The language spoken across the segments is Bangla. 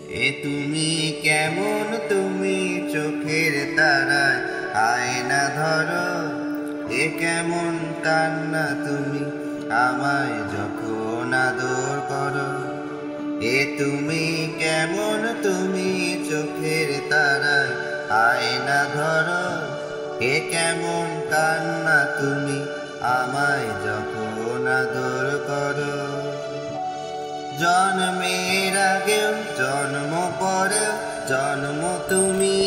এ তুমি কেমন তুমি চোখের তারায় আয়না ধরো, এ কেমন কান্না তুমি আমায় যখন আদর করো। এ তুমি কেমন তুমি চোখের তারায় আয়না ধরো, এ কেমন কান্না তুমি আমায় যখন আদর করো। জন্মের আগেও জন্ম পরেও জন্ম তুমি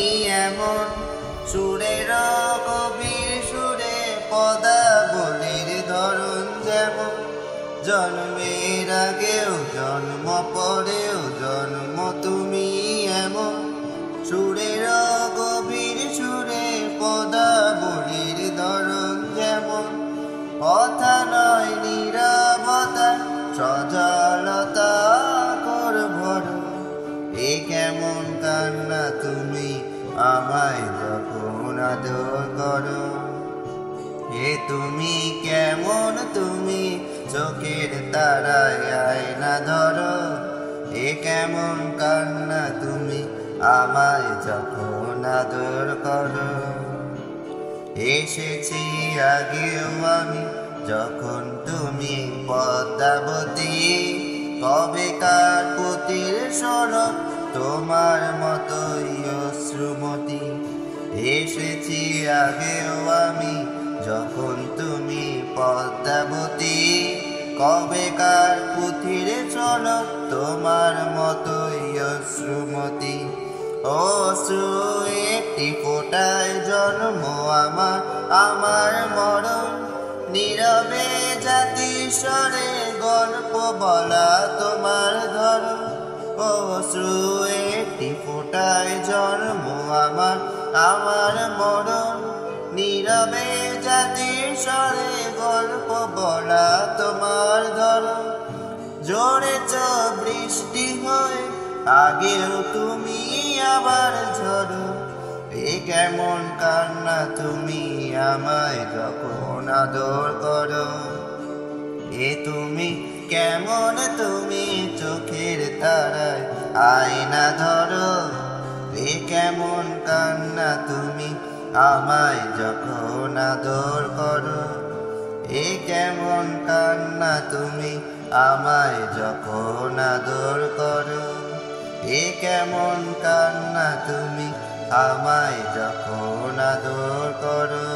এমন, সুরের গভীর সুরে পদাবলীর ধরন যেমন। জন্মের আগেও জন্ম পরেও জন্ম তুমি এমন, সুরের গভীর সুরে পদাবলীর ধরন যেমন। কথা নয় নীরবতা সজলতা কর ভরো, এ কেমন কান্না তুমি আমায় যখন আদর করো। এ তুমি কেমন তুমি চোখের তারায় আয়না ধরো, এ কেমন কান্না তুমি আমায় যখন আদর করো। এসেছি আগেও আমি যখন তুমি পদ্মাবতী, কবেকার পুতির সড়ক তোমার মতোই অশ্রুমতি। এসেছি আগেও আমি যখন তুমি পদ্মাবতী, কবেকার পুতির সড়ক তোমার মতোই অশ্রুমতি। অশ্রু একটি ফোঁটায় জন্ম আমার, আমার মরণ নীরবে জাতিস্বরে গল্প বলা তোমার ধরন। অশ্রু একটি ফোঁটায় জন্ম আমার, আমার মরণ নীরবে জাতিস্বরে গল্প বলা তোমার ধরন। ঝরেছ বৃষ্টি হয়ে আগেও তুমি আবার ঝরো, এ কেমন কান্না তুমি আমায় যখন আদর করো। এ তুমি কেমন তুমি চোখের তারায় আয়না ধরো, এ কেমন কান্না তুমি আমায় যখন আদর করো। এ কেমন কান্না তুমি আমায় যখন আদর করো। এ কেমন কান্না তুমি আমায় যখন আদর করো।